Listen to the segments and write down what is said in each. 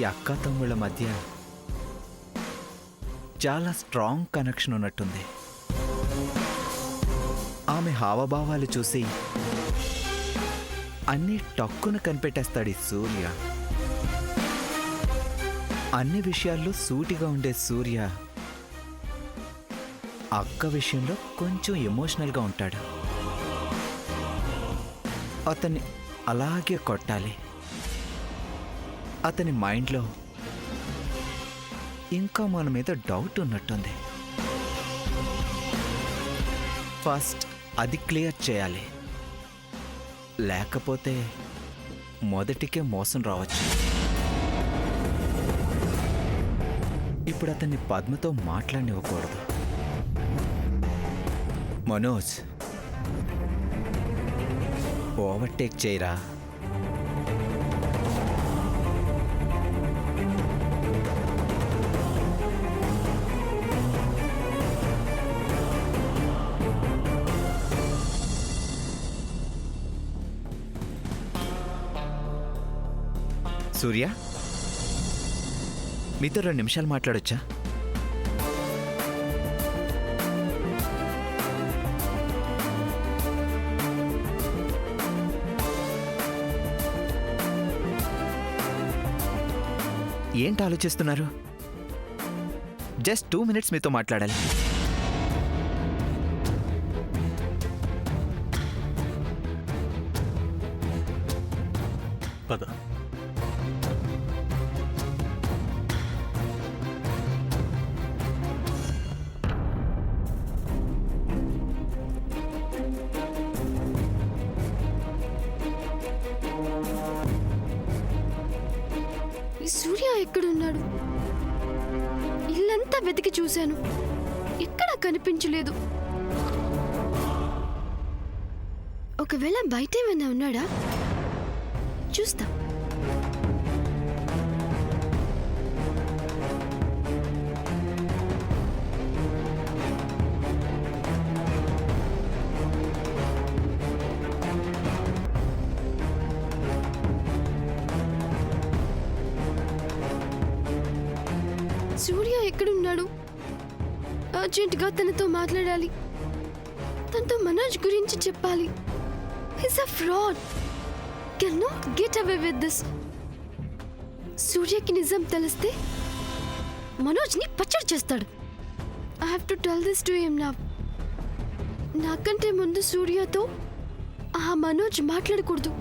అక్క తమ్ముళ్ళ మధ్య చాలా స్ట్రాంగ్ కనెక్షన్ ఉన్నట్టుంది. ఆమె హావభావాలు చూసి అన్నీ టక్కున కనిపెట్టేస్తాడు ఈ సూర్య. అన్ని విషయాల్లో సూటిగా ఉండే సూర్య అక్క విషయంలో కొంచెం ఎమోషనల్గా ఉంటాడు. అతన్ని అలాగే కొట్టాలి. అతని మైండ్లో ఇంకా మన మీద డౌట్ ఉన్నట్టుంది. ఫస్ట్ అది క్లియర్ చేయాలి, లేకపోతే మొదటికే మోసం రావచ్చు. ఇప్పుడు అతన్ని పద్మతో మాట్లాడనివ్వకూడదు. మనోజ్, ఓవర్టేక్ చేయరా. సూర్య, మీతో 2 నిమిషాలు మాట్లాడొచ్చా? ఏంటి ఆలోచిస్తున్నారు? జస్ట్ 2 మినిట్స్ మీతో మాట్లాడాలి. పద. సూర్య ఎక్కడున్నాడు? ఇల్లంతా వెతికి చూశాను, ఎక్కడా కనిపించలేదు. ఒకవేళ బయట ఏమైనా ఉన్నాడా? చూస్తా. సూర్య ఎక్కడున్నాడు? అర్జెంటుగా తనతో మాట్లాడాలి. తనతో మనోజ్ గురించి చెప్పాలి. He's a fraud. Cannot get away with this. సూర్యకి నిజం తెలిస్తే మనోజ్ని పచ్చడి చేస్తాడు. I have to tell this to him now. నాకంటే ముందు సూర్యతో ఆ మనోజ్ మాట్లాడకూడదు.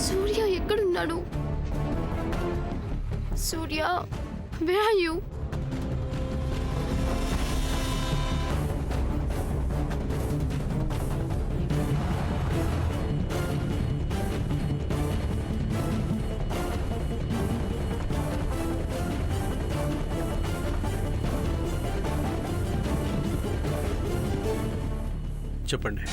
సూర్య ఎక్కడున్నాడు? Surya, where are you? చెప్పండి.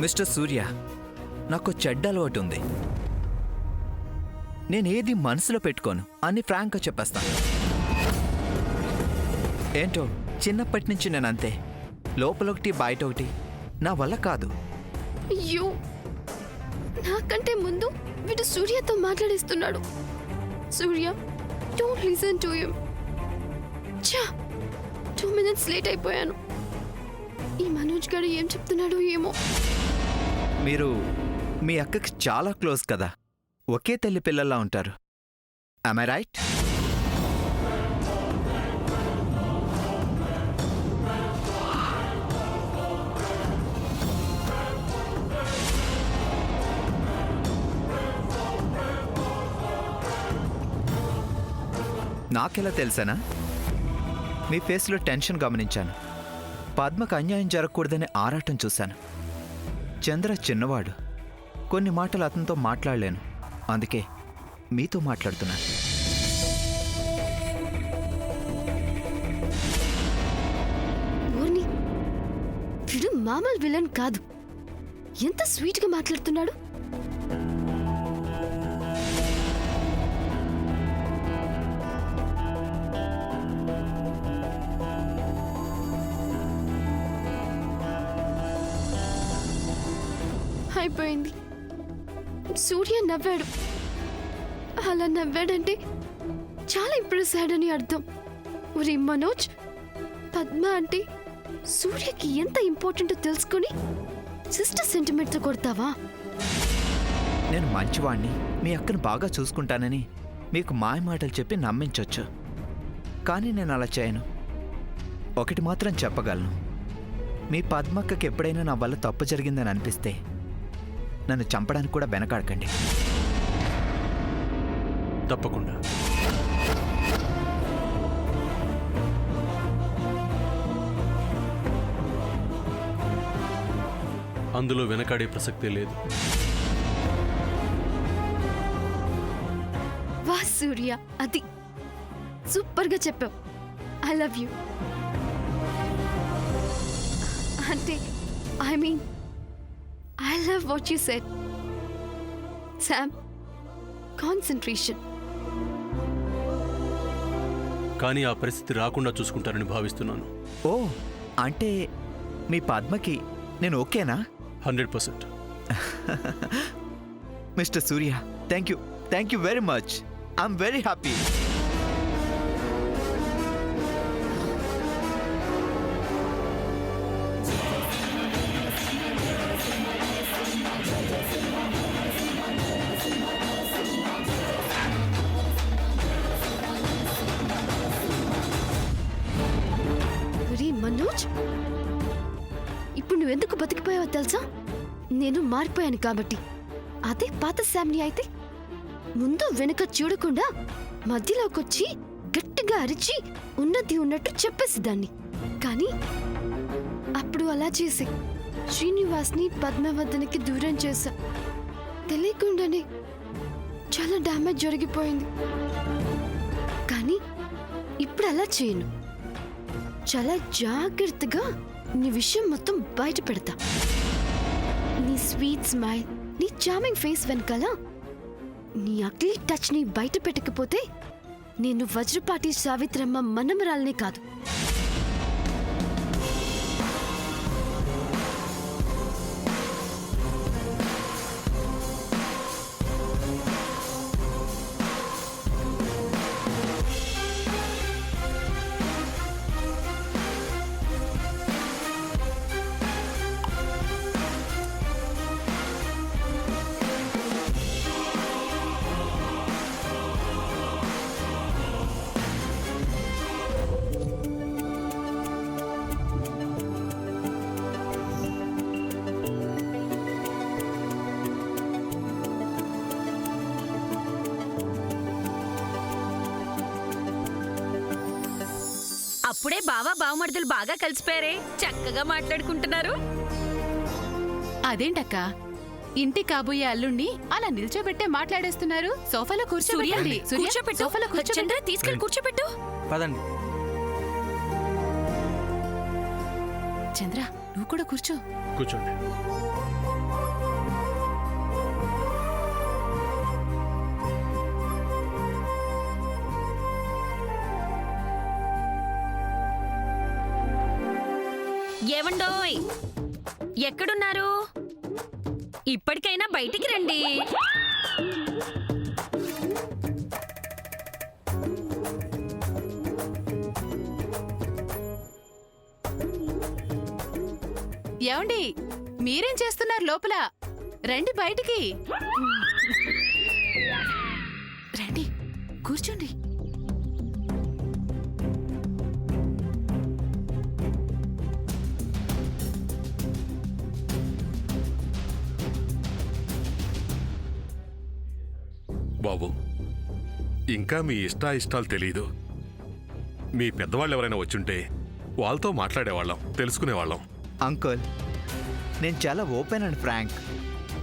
మిస్టర్ సూర్య, నాకు చెడ్డ అలవాటు ఉంది. నేనేది మనసులో పెట్టుకోను అని ఫ్రాంక్గా చెప్పేస్తాను. ఏంటో చిన్నప్పటి నుంచి నేను అంతే. లోపలొకటి బయట ఒకటి. నా వల్ల కాదు. అయ్యో, నాకంటే ముందు వీడు సూర్యతో మాట్లాడిస్తున్నాడు. సూర్య, డోంట్ లిసన్ టు హిమ్. చా, 2 మినిట్స్ లేట్ అయిపోయాను. ఈ మనోజ్ గారు ఏం చెప్తున్నాడు ఏమో. మీరు మీ అక్కకి చాలా క్లోజ్ కదా, ఒకే తల్లి పిల్లల్లా ఉంటారు. am I right? నాకెలా తెలుసానా? మీ ఫేస్లో టెన్షన్ గమనించాను. పద్మకు అన్యాయం జరగకూడదని ఆరాటం చూశాను. చంద్ర చిన్నవాడు, కొన్ని మాటలు అతనితో మాట్లాడలేను. అందుకే మీతో మాట్లాడుతున్నాను. మామూలు విలన్ కాదు. ఎంత స్వీట్గా మాట్లాడుతున్నాడు. అయిపోయింది. సూర్య నవ్వాడు. అలా నవ్వాడంటే చాలా ఇంప్రెస్ అయ్యాడని అర్థం. ఒరే మనోజ్, పద్మ అంటే సూర్యకి ఎంత ఇంపార్టెంటో తెలుసుకొని సిస్టర్ సెంటిమెంట్తో కొడతావా? నేను మంచివాణ్ణి, మీ అక్కను బాగా చూసుకుంటానని మీకు మాయ మాటలు చెప్పి నమ్మించవచ్చు. కానీ నేను అలా చేయను. ఒకటి మాత్రం చెప్పగలను, మీ పద్మక్కకి ఎప్పుడైనా నా వల్ల తప్పు జరిగిందని అనిపిస్తే నన్ను చంపడానికి కూడా వెనకాడకండి. తప్పకుండా. అందులో వెనకాడే ప్రసక్తే లేదు. వా సూర్య, అది సూపర్గా చెప్పావు. I love you. అంటే I mean I love what you said. Sam, concentration. కానీ ఆ పరిస్థితి రాకుండా చూసుకుంటారని భావిస్తున్నాను. ఓ, అంటే మీ పద్మకి నేను ఓకేనా? 100%. Mister Surya, thank you very much. I'm very happy. Manoj, ఇప్పుడు నువ్వెందుకు బతికిపోయావో తెలుసా? నేను మారిపోయాను కాబట్టి. అదే పాత శామ్ని అయితే ముందు వెనుక చూడకుండా మధ్యలోకొచ్చి గట్టిగా అరిచి ఉన్నది ఉన్నట్టు చెప్పేసిదాన్ని. కానీ అప్పుడు అలా చేసి శ్రీనివాస్ని పద్మవర్ధనకి దూరం చేశా. తెలియకుండానే చాలా డ్యామేజ్ జరిగిపోయింది. కానీ ఇప్పుడు అలా చేయను. చాలా జాగ్రత్తగా నీ విషయం మొత్తం బయట పెడతా. నీ స్వీట్ స్మైల్, నీ చార్మింగ్ ఫేస్ వెనకాల నీ అగ్లీ టచ్ ని బయట పెట్టకపోతే నేను వజ్రపాటి సావిత్రమ్మ మనమరాలనే కాదు. అప్పుడే బావా బావమర్దులు బాగా కలిసిపోయారే, చక్కగా మాట్లాడుకుంటున్నారు. అదేంటక్క, ఇంటి కాబోయే అల్లుణ్ణి అలా నిల్చోబెట్టే మాట్లాడేస్తున్నారు. సోఫాలో కూర్చోబెట్టండి. సోఫాలో చంద్ర, తీసుకెళ్ళి కూర్చోబెట్టు. పదండి. చంద్ర, నువ్వు కూడా కూర్చో. కూర్చోండి. ఏవండోయ్, ఎక్కడున్నారు? ఇప్పటికైనా బయటికి రండి. ఏమండి, మీరేం చేస్తున్నారు లోపల? రండి బయటికి. రండి, కూర్చోండి. బాబు, ఇంకా మీ ఇష్టాయిష్టాలు తెలీదు. మీ పెద్దవాళ్ళు ఎవరైనా వచ్చుంటే వాళ్ళతో మాట్లాడేవాళ్ళం, తెలుసుకునేవాళ్ళం. అంకుల్, నేను చాలా ఓపెన్ అండ్ ఫ్రాంక్.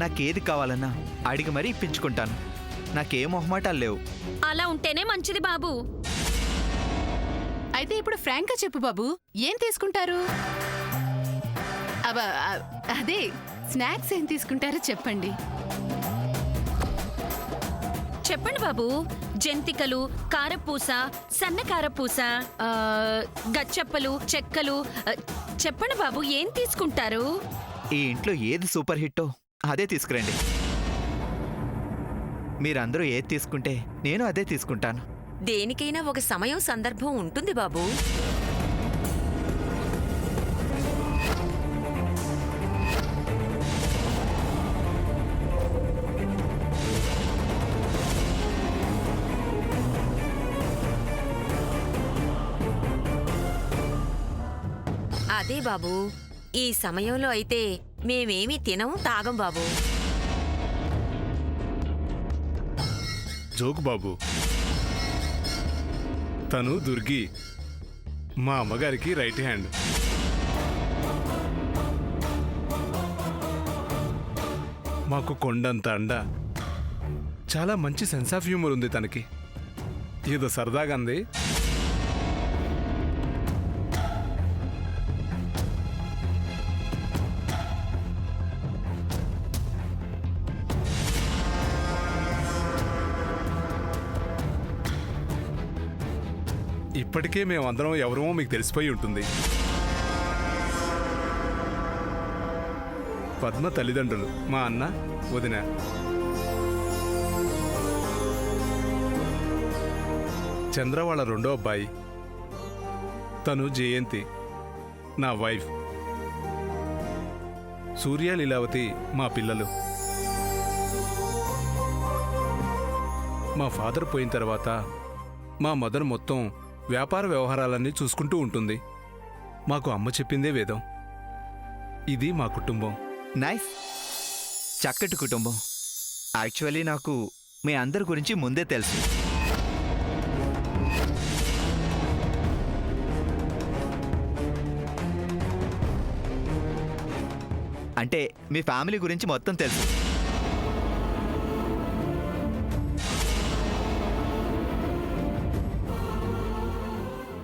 నాకేది కావాలన్నా అడిగి మరీ ఇప్పించుకుంటాను. నాకే మొహమాటాలు లేవు. అలా ఉంటేనే మంచిది బాబు. అయితే ఇప్పుడు ఫ్రాంక్ గా చెప్పు బాబు, ఏం తీసుకుంటారు? అదే స్నాక్స్ ఏం తీసుకుంటారో చెప్పండి. చెప్పండి బాబు. జంతికలు, కారపూస, సన్న కారపూస, గచ్చప్పలు, చెక్కలు. చెప్పండి బాబు, ఏం తీసుకుంటారు? ఈ ఇంట్లో ఏది సూపర్ హిట్టో అదే తీసుకురండి. మీరందరూ ఏది తీసుకుంటే నేను అదే తీసుకుంటాను. దేనికైనా ఒక సమయం సందర్భం ఉంటుంది బాబు. అదే బాబు, ఈ సమయంలో అయితే మేమేమీ తినం తాగం బాబు. జోకు బాబు, తను దుర్గి, మా అమ్మగారికి రైట్ హ్యాండ్. మాకు కొండంత అండ. చాలా మంచి సెన్స్ ఆఫ్ హ్యూమర్ ఉంది తనకి. ఏదో సరదాగా అంది. ఇప్పటికే మేమందరం ఎవరమో మీకు తెలిసిపోయి ఉంటుంది. పద్మ తల్లిదండ్రులు మా అన్న, వదిన. చంద్ర వాళ్ళ రెండో అబ్బాయి. తను జయంతి, నా వైఫ్. సూర్య, లీలావతి మా పిల్లలు. మా ఫాదర్ పోయిన తర్వాత మా మదర్ మొత్తం వ్యాపార వ్యవహారాలన్నీ చూసుకుంటూ ఉంటుంది. మాకు అమ్మ చెప్పిందే వేదం. ఇది మా కుటుంబం. నైస్, చక్కటి కుటుంబం. యాక్చువల్లీ నాకు మీ అందరి గురించి ముందే తెలుసు. అంటే మీ ఫ్యామిలీ గురించి మొత్తం తెలుసు.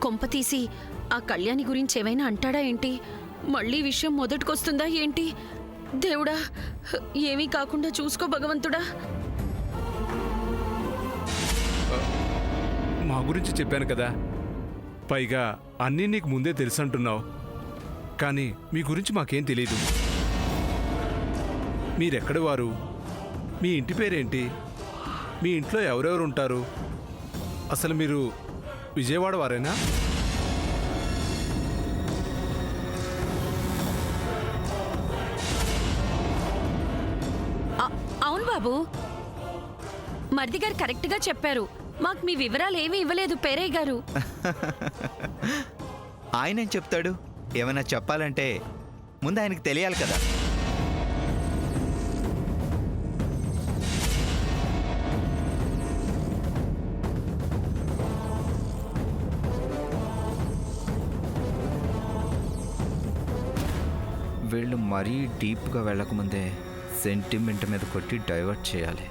కొంపతీసి ఆ కళ్యాణి గురించి ఏమైనా అంటాడా ఏంటి? మళ్ళీ విషయం మొదటికొస్తుందా ఏంటి? దేవుడా, ఏమీ కాకుండా చూసుకో భగవంతుడా. మా గురించి చెప్పాను కదా, పైగా అన్నీ నీకు ముందే తెలుసు అంటున్నావు. కానీ మీ గురించి మాకేం తెలీదు. మీరెక్కడి వారు? మీ ఇంటి పేరేంటి? మీ ఇంట్లో ఎవరెవరు ఉంటారు? అసలు మీరు విజయవాడ వారేనా? అవును బాబు, మరిది గారు కరెక్ట్గా చెప్పారు. మాకు మీ వివరాలు ఏమీ ఇవ్వలేదు పేరయ్య గారు. ఆయనేం చెప్తాడు? ఏమైనా చెప్పాలంటే ముందు ఆయనకు తెలియాలి కదా. వీళ్ళు మరీ డీప్గా వెళ్ళకముందే సెంటిమెంట్ మీద కొట్టి డైవర్ట్ చేయాలి.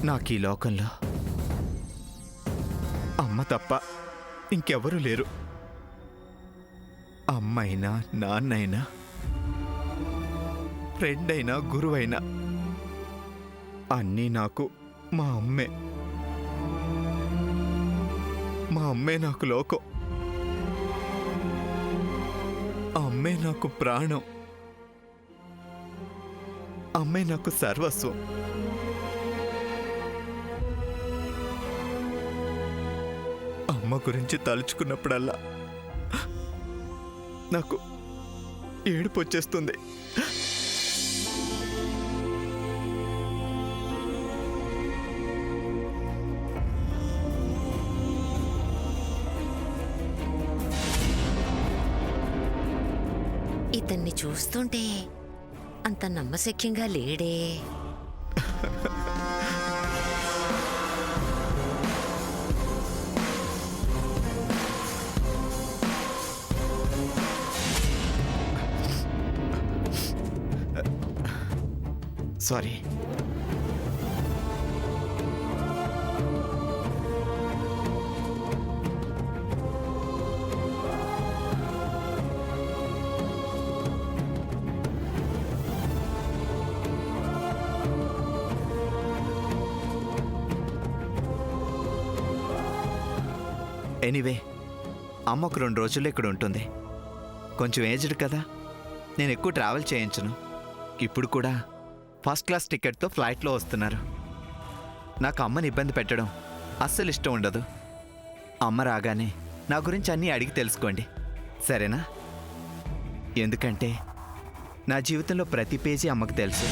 నాకు ఈ లోకంలో అమ్మ తప్ప ఇంకెవరూ లేరు. అమ్మైనా, నాన్నైనా, ఫ్రెండ్ అయినా, గురువైనా అన్నీ నాకు మా అమ్మే. మా అమ్మే నాకు లోకం. అమ్మే నాకు ప్రాణం. అమ్మే నాకు సర్వస్వం. అమ్మ గురించి తలుచుకున్నప్పుడల్లా నాకు ఏడుపు వచ్చేస్తుంది. అతన్ని చూస్తుంటే అంత నమ్మశక్యంగా లేడే. సారీ. ఎనీవే, అమ్మ ఒక 2 రోజుల్లో ఇక్కడ ఉంటుంది. కొంచెం ఏజ్డ్ కదా, నేను ఎక్కువ ట్రావెల్ చేయించను. ఇప్పుడు కూడా ఫస్ట్ క్లాస్ టికెట్తో ఫ్లైట్లో వస్తున్నారు. నాకు అమ్మని ఇబ్బంది పెట్టడం అస్సలు ఇష్టం ఉండదు. అమ్మ రాగానే నా గురించి అన్నీ అడిగి తెలుసుకోండి, సరేనా? ఎందుకంటే నా జీవితంలో ప్రతి పేజీ అమ్మకు తెలుసు.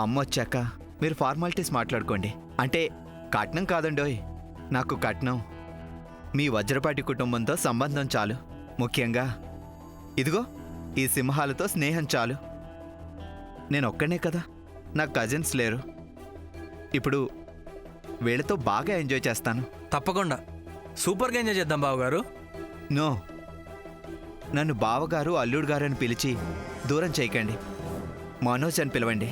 అమ్మ వచ్చాక మీరు ఫార్మాలిటీస్ మాట్లాడుకోండి. అంటే కట్నం కాదండోయ్, నాకు కట్నం మీ వజ్రపాటి కుటుంబంతో సంబంధం చాలు. ముఖ్యంగా ఇదిగో ఈ సింహాలతో స్నేహం చాలు. నేను ఒక్కనే కదా, నాకు కజిన్స్ లేరు. ఇప్పుడు వీళ్ళతో బాగా ఎంజాయ్ చేస్తాను. తప్పకుండా సూపర్గా ఎంజాయ్ చేద్దాం బావగారు. నో, నన్ను బావగారు అల్లుడు గారు అని పిలిచి దూరం చేయకండి. మనోజ్ అని పిలవండి.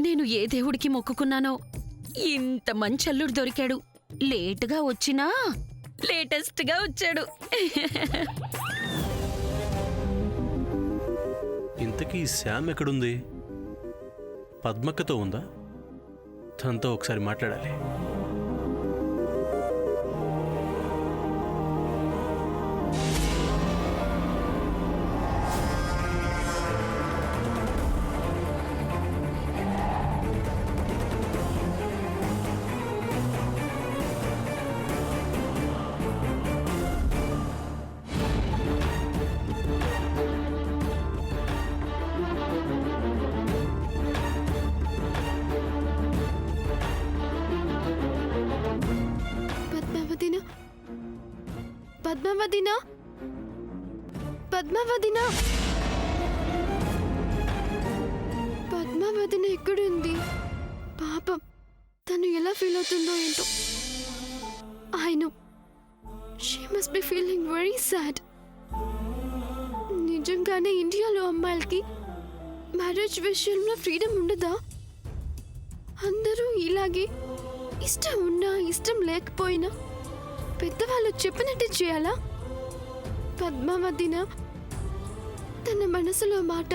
నేను ఏ దేవుడికి మొక్కుకున్నానో ఇంత మంచి అల్లుడు దొరికాడు. లేటుగా వచ్చినా లేటెస్ట్గా వచ్చాడు. ఇంతకీ శామ్ ఎక్కడుంది? పద్మక్కతో ఉందా? తనతో ఒకసారి మాట్లాడాలి. పద్మావతినా, పద్మావతినా, పద్మావతిన ఎక్కడుంది? పాపం, తను ఎలా ఫీల్ అవుతుందో ఏంటో. I know she must be feeling very sad. నిజంగానే ఇండియాలో అమ్మాయిలకి మ్యారేజ్ విషయంలో ఫ్రీడమ్ ఉండదా? అందరూ ఇలాగే ఇష్టం ఉన్నా ఇష్టం లేకపోయినా పెద్దవాళ్ళు చెప్పినట్టు చేయాలా? పద్మావతిన తన మనసులో మాట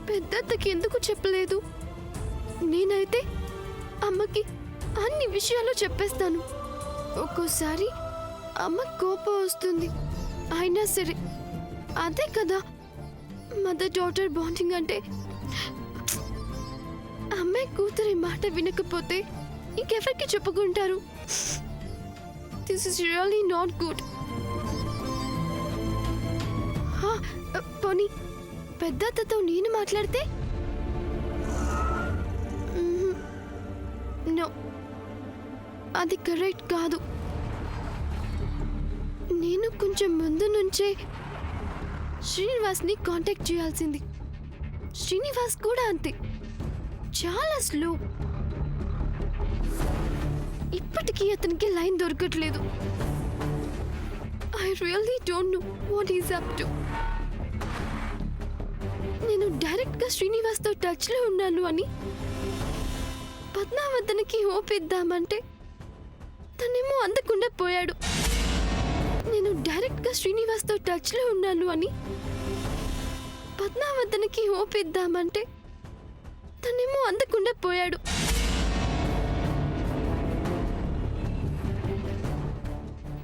పెద్దత్తకి ఎందుకు చెప్పలేదు? నేనైతే అమ్మకి అన్ని విషయాలు చెప్పేస్తాను. ఒక్కోసారి అమ్మ కోపం వస్తుంది, అయినా సరే అదే కదా మదర్ డాటర్ బాండింగ్ అంటే. అమ్మాయి కూతురి మాట వినకపోతే ఇంకెవరికి చెప్పుకుంటారు? This is really not good. పోనీ పెద్దత్తతో నేను మాట్లాడితే? నో, అది కరెక్ట్ కాదు. నేను కొంచెం ముందు నుంచే శ్రీనివాస్ని కాంటాక్ట్ చేయాల్సింది. శ్రీనివాస్ కూడా అంతే, చాలా స్లో. ఇప్పటికీ అతనికి లైన్ దొరకట్లేదు. I really don't know what is up to. నేను డైరెక్ట్గా శ్రీనివాస్తో టచ్లో ఉన్నాను అని పద్మావతనికి హోప్ ఇద్దామంటే తనేమో అందకుండా పోయాడు. నేను డైరెక్ట్గా శ్రీనివాస్తో టచ్లో ఉన్నాను అని పద్మావతనికి హోప్ ఇద్దామంటే తనేమో అందకుండా పోయాడు.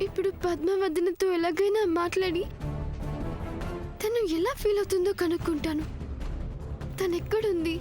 ఇప్పుడు పద్మావతితో ఎలాగైనా మాట్లాడి తను ఎలా ఫీల్ అవుతుందో కనుక్కుంటాను. తను ఎక్కడుంది,